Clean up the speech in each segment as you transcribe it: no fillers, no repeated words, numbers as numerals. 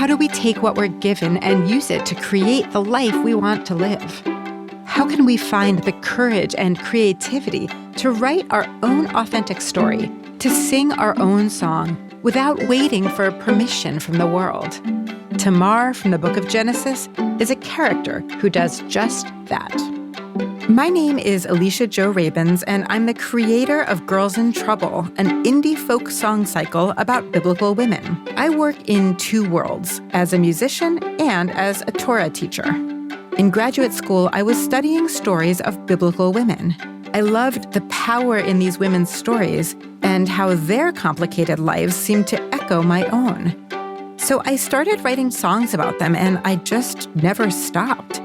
do we take what we're given and use it to create the life we want to live? How can we find the courage and creativity to write our own authentic story, to sing our own song without waiting for permission from the world? Tamar from the book of Genesis is a character who does just that. My name is Alicia Jo Rabins, and I'm the creator of Girls in Trouble, an indie folk song cycle about biblical women. I work in two worlds, as a musician and as a Torah teacher. In graduate school, I was studying stories of biblical women. I loved the power in these women's stories and how their complicated lives seemed to echo my own. So I started writing songs about them, and I just never stopped.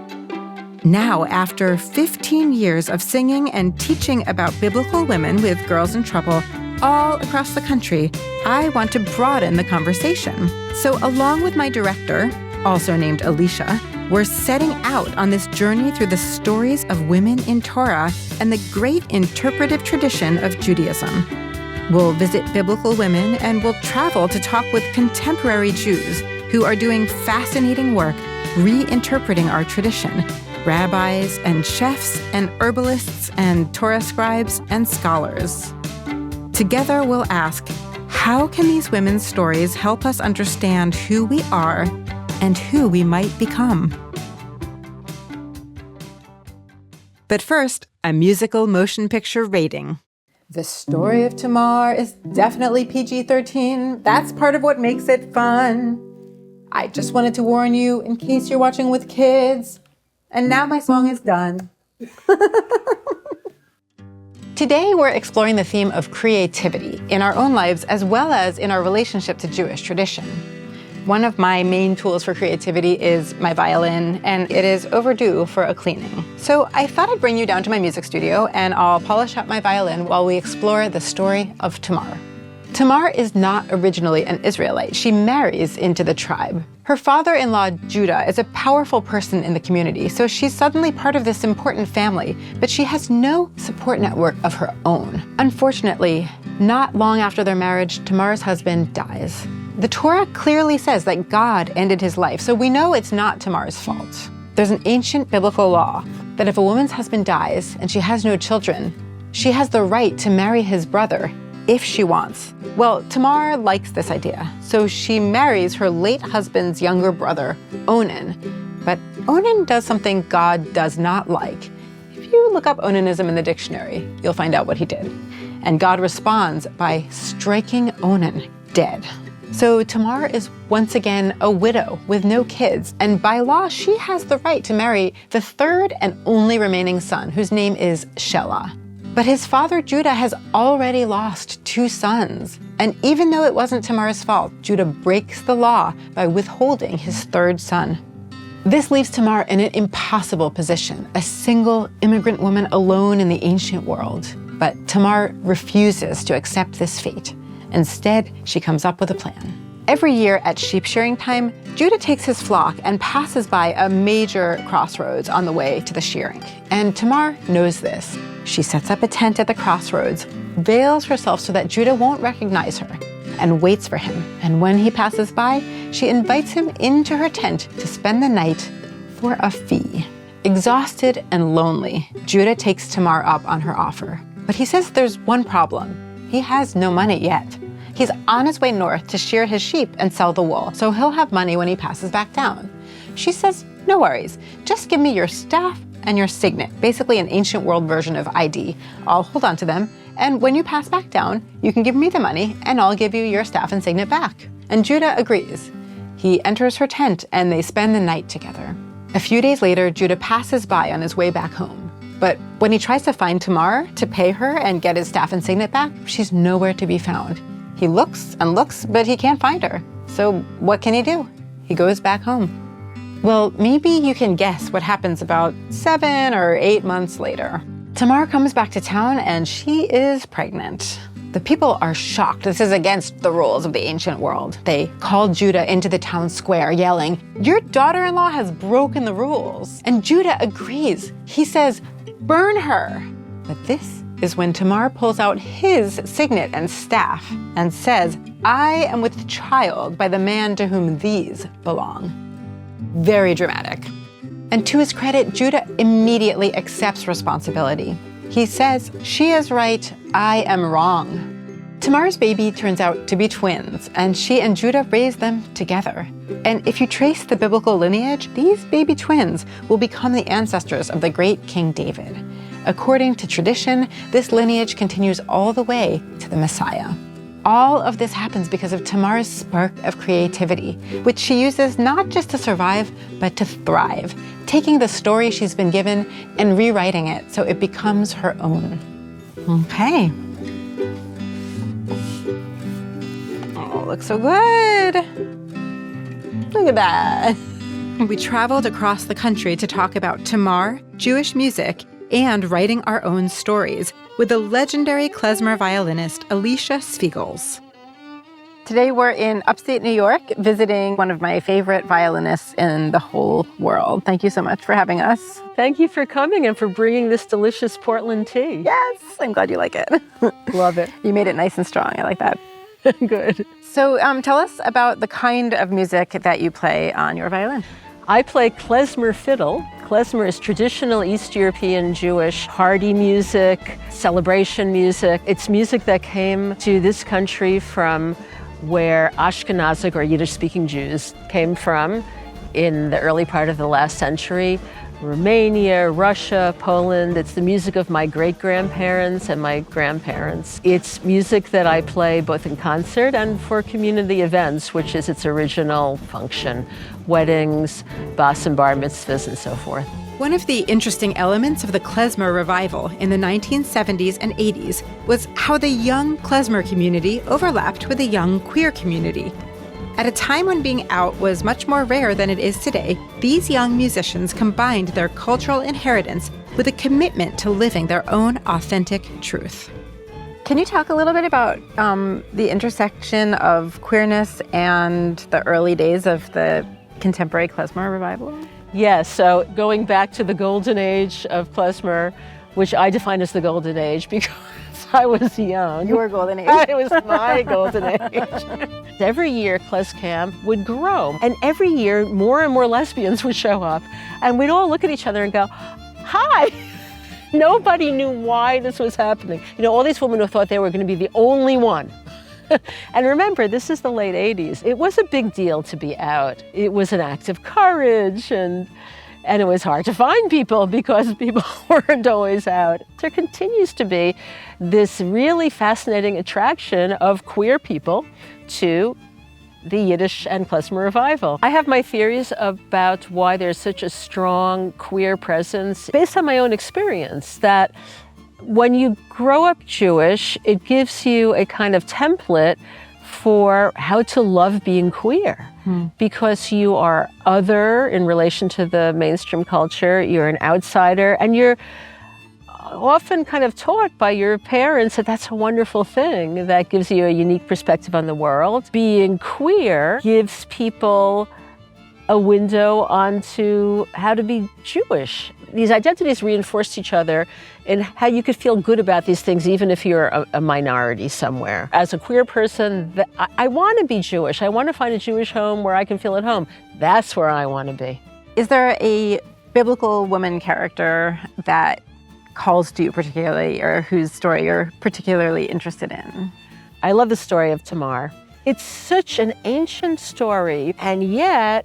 Now, after 15 years of singing and teaching about biblical women with Girls in Trouble all across the country, I want to broaden the conversation. So along with my director, also named Alicia, we're setting out on this journey through the stories of women in Torah and the great interpretive tradition of Judaism. We'll visit biblical women and we'll travel to talk with contemporary Jews who are doing fascinating work reinterpreting our tradition. Rabbis and chefs and herbalists and Torah scribes and scholars. Together we'll ask, how can these women's stories help us understand who we are and who we might become? But first, a musical motion picture rating. The story of Tamar is definitely PG-13. That's part of what makes it fun. I just wanted to warn you in case you're watching with kids. And now my song is done. Today, we're exploring the theme of creativity in our own lives as well as in our relationship to Jewish tradition. One of my main tools for creativity is my violin, and it is overdue for a cleaning. So I thought I'd bring you down to my music studio and I'll polish up my violin while we explore the story of Tamar. Tamar is not originally an Israelite. She marries into the tribe. Her father-in-law, Judah, is a powerful person in the community, so she's suddenly part of this important family, but she has no support network of her own. Unfortunately, not long after their marriage, Tamar's husband dies. The Torah clearly says that God ended his life, so we know it's not Tamar's fault. There's an ancient biblical law that if a woman's husband dies and she has no children, she has the right to marry his brother if she wants. Well, Tamar likes this idea, so she marries her late husband's younger brother, Onan. But Onan does something God does not like. If you look up Onanism in the dictionary, you'll find out what he did. And God responds by striking Onan dead. So Tamar is once again a widow with no kids, and by law, she has the right to marry the third and only remaining son, whose name is Shelah. But his father, Judah, has already lost 2 sons. And even though it wasn't Tamar's fault, Judah breaks the law by withholding his 3rd son. This leaves Tamar in an impossible position, a single immigrant woman alone in the ancient world. But Tamar refuses to accept this fate. Instead, she comes up with a plan. Every year at sheep shearing time, Judah takes his flock and passes by a major crossroads on the way to the shearing. And Tamar knows this. She sets up a tent at the crossroads, veils herself so that Judah won't recognize her, and waits for him. And when he passes by, she invites him into her tent to spend the night for a fee. Exhausted and lonely, Judah takes Tamar up on her offer. But he says there's one problem. He has no money yet. He's on his way north to shear his sheep and sell the wool, so he'll have money when he passes back down. She says, no worries, just give me your staff and your signet, basically an ancient world version of ID. I'll hold on to them, and when you pass back down, you can give me the money, and I'll give you your staff and signet back. And Judah agrees. He enters her tent, and they spend the night together. A few days later, Judah passes by on his way back home. But when he tries to find Tamar to pay her and get his staff and signet back, she's nowhere to be found. He looks and looks, but he can't find her. So what can he do? He goes back home. Well, maybe you can guess what happens about 7 or 8 months later. Tamar comes back to town and she is pregnant. The people are shocked. This is against the rules of the ancient world. They call Judah into the town square, yelling, "Your daughter-in-law has broken the rules." And Judah agrees. He says, "Burn her." But this is when Tamar pulls out his signet and staff and says, "I am with child by the man to whom these belong." Very dramatic. And to his credit, Judah immediately accepts responsibility. He says, "She is right, I am wrong." Tamar's baby turns out to be twins, and she and Judah raise them together. And if you trace the biblical lineage, these baby twins will become the ancestors of the great King David. According to tradition, this lineage continues all the way to the Messiah. All of this happens because of Tamar's spark of creativity, which she uses not just to survive, but to thrive, taking the story she's been given and rewriting it so it becomes her own. Okay. Oh, looks so good. Look at that. We traveled across the country to talk about Tamar, Jewish music, and writing our own stories with the legendary klezmer violinist Alicia Svigals. Today we're in upstate New York visiting one of my favorite violinists in the whole world. Thank you so much for having us. Thank you for coming and for bringing this delicious Portland tea. Yes, I'm glad you like it. Love it. You made it nice and strong. I like that. Good. So tell us about the kind of music that you play on your violin. I play klezmer fiddle. Klezmer is traditional East European Jewish party music, celebration music. It's music that came to this country from where Ashkenazic or Yiddish-speaking Jews came from in the early part of the last century. Romania, Russia, Poland. It's the music of my great-grandparents and my grandparents. It's music that I play both in concert and for community events, which is its original function, weddings, bas and bar mitzvahs, and so forth. One of the interesting elements of the klezmer revival in the 1970s and 80s was how the young klezmer community overlapped with the young queer community. At a time when being out was much more rare than it is today, these young musicians combined their cultural inheritance with a commitment to living their own authentic truth. Can you talk a little bit about the intersection of queerness and the early days of the contemporary klezmer revival? Yes, so going back to the golden age of klezmer, which I define as the golden age because I was young. Your golden age. It was my golden age. Every year, Klez Camp would grow, and every year, more and more lesbians would show up, and we'd all look at each other and go, "Hi!" Nobody knew why this was happening. You know, all these women who thought they were going to be the only one. And remember, this is the late 80s. It was a big deal to be out. It was an act of courage, and it was hard to find people because people weren't always out. There continues to be this really fascinating attraction of queer people to the Yiddish and klezmer revival. I have my theories about why there's such a strong queer presence based on my own experience, that when you grow up Jewish, it gives you a kind of template for how to love being queer. Because you are other in relation to the mainstream culture, you're an outsider, and you're often kind of taught by your parents that that's a wonderful thing, that gives you a unique perspective on the world. Being queer gives people a window onto how to be Jewish. These identities reinforced each other in how you could feel good about these things even if you're a minority somewhere. As a queer person, I want to be Jewish. I want to find a Jewish home where I can feel at home. That's where I want to be. Is there a biblical woman character that calls to you particularly, or whose story you're particularly interested in? I love the story of Tamar. It's such an ancient story, and yet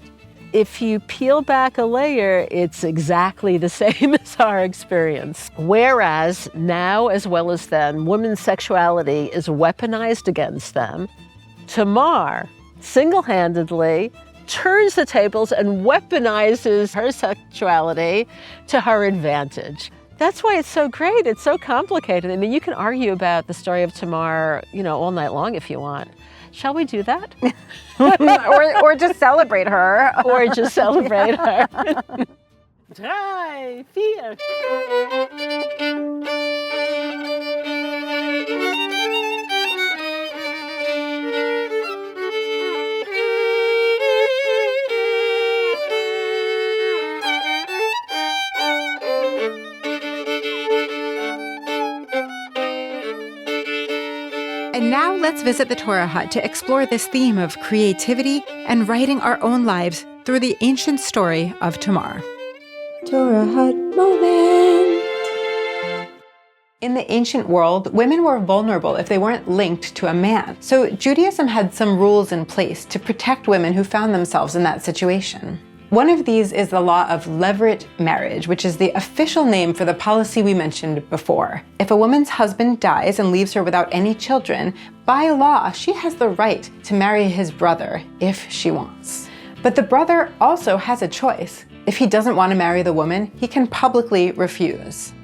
if you peel back a layer, it's exactly the same as our experience. Whereas now, as well as then, women's sexuality is weaponized against them, Tamar single-handedly turns the tables and weaponizes her sexuality to her advantage. That's why it's so great. It's so complicated. I mean, you can argue about the story of Tamar, all night long if you want. Shall we do that? or just celebrate her. Or just celebrate her. 3, 4. And now let's visit the Torah hut to explore this theme of creativity and writing our own lives through the ancient story of Tamar. Torah hut moment. In the ancient world, women were vulnerable if they weren't linked to a man. So Judaism had some rules in place to protect women who found themselves in that situation. One of these is the law of levirate marriage, which is the official name for the policy we mentioned before. If a woman's husband dies and leaves her without any children, by law, she has the right to marry his brother if she wants. But the brother also has a choice. If he doesn't want to marry the woman, he can publicly refuse.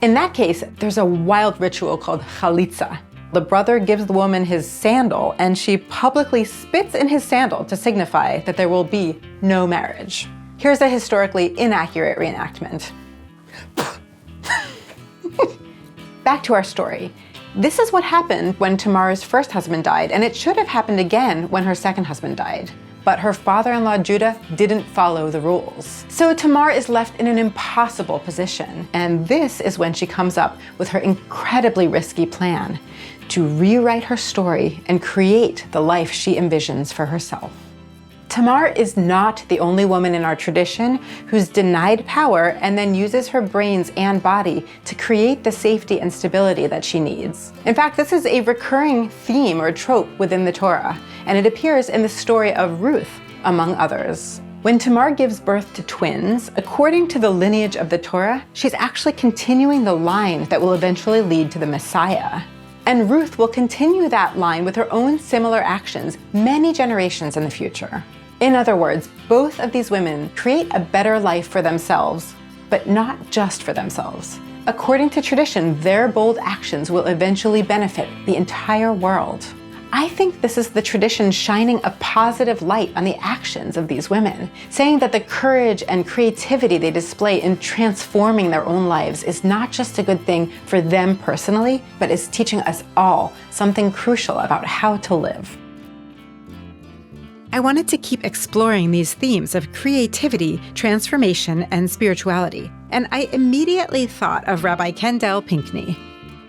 In that case, there's a wild ritual called chalitza. The brother gives the woman his sandal, and she publicly spits in his sandal to signify that there will be no marriage. Here's a historically inaccurate reenactment. Back to our story. This is what happened when Tamar's first husband died, and it should have happened again when her second husband died. But her father-in-law Judah didn't follow the rules. So Tamar is left in an impossible position. And this is when she comes up with her incredibly risky plan to rewrite her story and create the life she envisions for herself. Tamar is not the only woman in our tradition who's denied power and then uses her brains and body to create the safety and stability that she needs. In fact, this is a recurring theme or trope within the Torah, and it appears in the story of Ruth, among others. When Tamar gives birth to twins, according to the lineage of the Torah, she's actually continuing the line that will eventually lead to the Messiah. And Ruth will continue that line with her own similar actions many generations in the future. In other words, both of these women create a better life for themselves, but not just for themselves. According to tradition, their bold actions will eventually benefit the entire world. I think this is the tradition shining a positive light on the actions of these women, saying that the courage and creativity they display in transforming their own lives is not just a good thing for them personally, but is teaching us all something crucial about how to live. I wanted to keep exploring these themes of creativity, transformation, and spirituality, and I immediately thought of Rabbi Kendell Pinkney.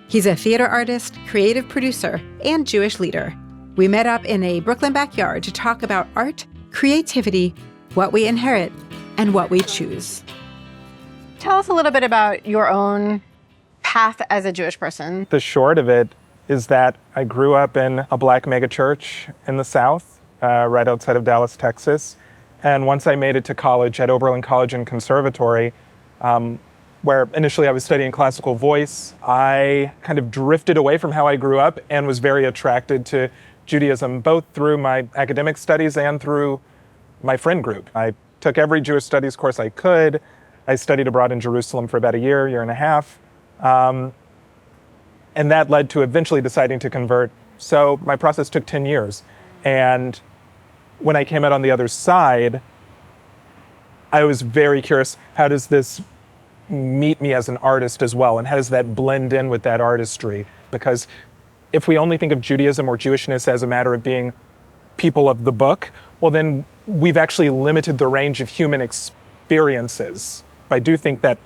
He's a theater artist, creative producer, and Jewish leader. We met up in a Brooklyn backyard to talk about art, creativity, what we inherit, and what we choose. Tell us a little bit about your own path as a Jewish person. The short of it is that I grew up in a black megachurch in the South, right outside of Dallas, Texas. And once I made it to college at Oberlin College and Conservatory, where initially I was studying classical voice, I kind of drifted away from how I grew up and was very attracted to Judaism, both through my academic studies and through my friend group. I took every Jewish studies course I could. I studied abroad in Jerusalem for about a year and a half. And that led to eventually deciding to convert. So my process took 10 years. And when I came out on the other side, I was very curious, how does this meet me as an artist as well? And how does that blend in with that artistry? Because if we only think of Judaism or Jewishness as a matter of being people of the book, well, then we've actually limited the range of human experiences. I do think that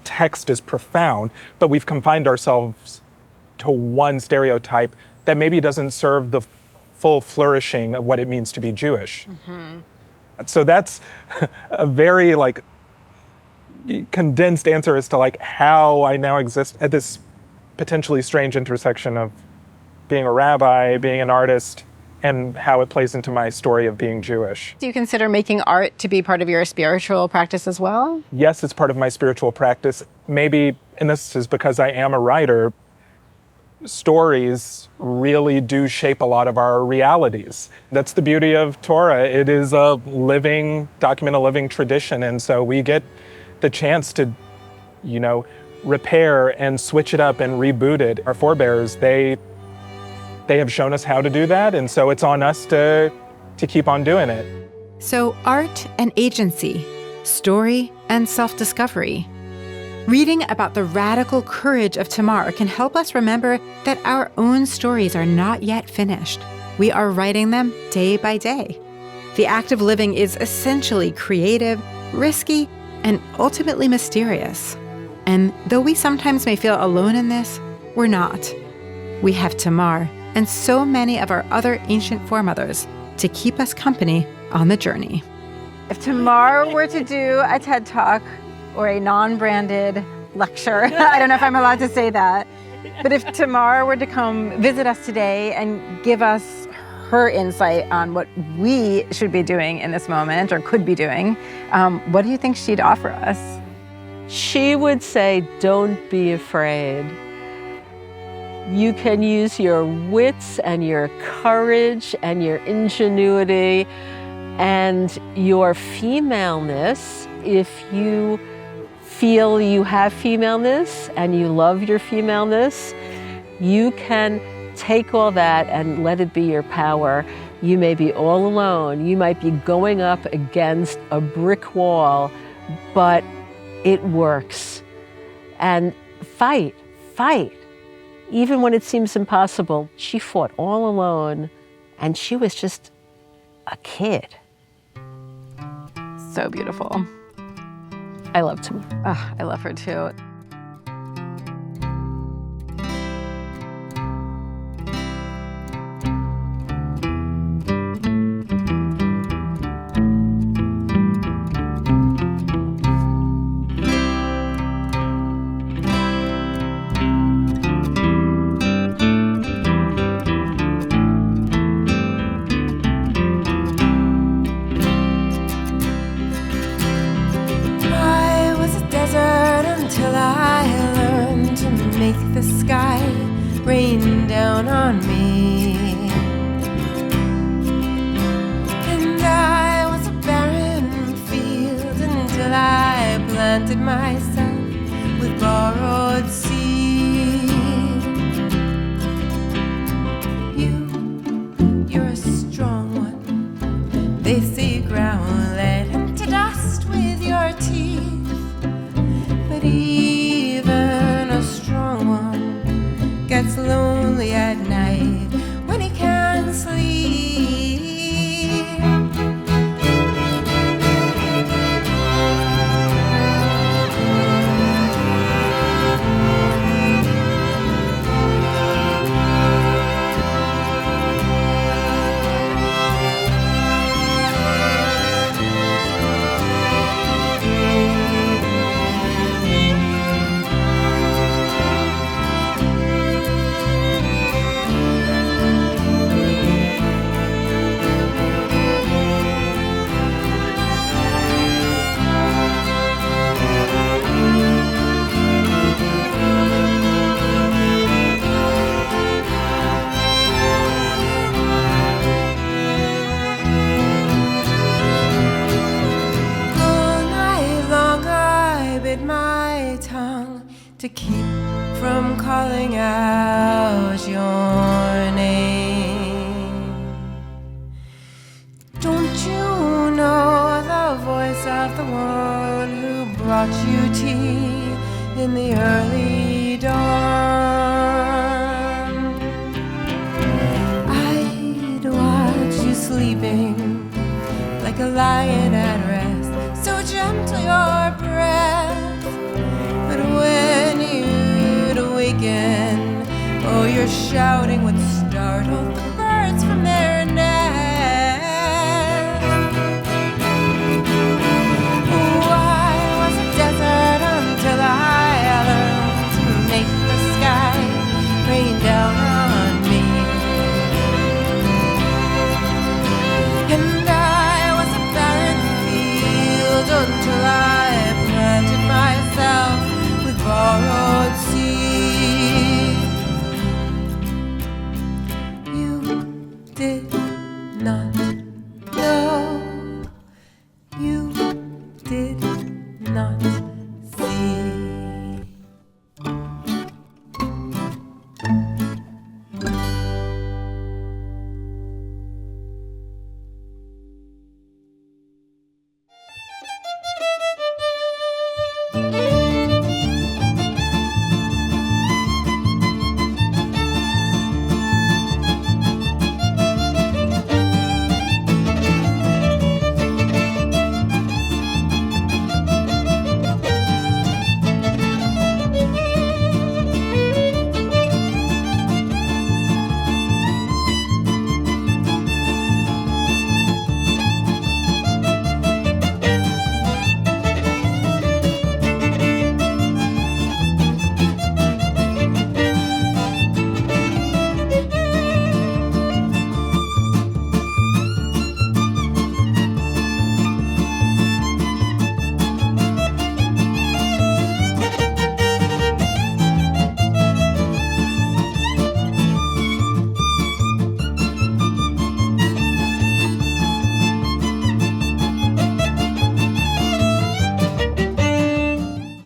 text is profound, but we've confined ourselves to one stereotype that maybe doesn't serve the full flourishing of what it means to be Jewish. Mm-hmm. So that's a very condensed answer as to how I now exist at this potentially strange intersection of being a rabbi, being an artist, and how it plays into my story of being Jewish. Do you consider making art to be part of your spiritual practice as well? Yes, it's part of my spiritual practice. Maybe, and this is because I am a writer, stories really do shape a lot of our realities. That's the beauty of Torah. It is a living, document a living tradition. And so we get the chance to, repair and switch it up and reboot it. Our forebears, they have shown us how to do that. And so it's on us to keep on doing it. So art and agency, story and self-discovery. Reading about the radical courage of Tamar can help us remember that our own stories are not yet finished. We are writing them day by day. The act of living is essentially creative, risky, and ultimately mysterious. And though we sometimes may feel alone in this, we're not. We have Tamar and so many of our other ancient foremothers to keep us company on the journey. If Tamar were to do a TED Talk or a non-branded lecture, I don't know if I'm allowed to say that, but if Tamar were to come visit us today and give us her insight on what we should be doing in this moment or could be doing, what do you think she'd offer us? She would say, don't be afraid. You can use your wits and your courage and your ingenuity and your femaleness. If you feel you have femaleness and you love your femaleness, you can take all that and let it be your power. You may be all alone. You might be going up against a brick wall, but it works. And fight. Even when it seems impossible, she fought all alone, and she was just a kid. So beautiful. I love Tamar. Oh, I love her too. Rain down on me, and I was a barren field until I planted myself with borrowed seed. You're a strong one. They say ground lead into dust with your teeth, but even a strong one gets lonely at night when he can't sleep. To keep from calling out your name. Don't you know the voice of the one who brought you tea in the early dawn? I'd watch you sleeping like a lion at rest, so gentle your breath. But when you'd awaken, oh, your shouting would startle the birds.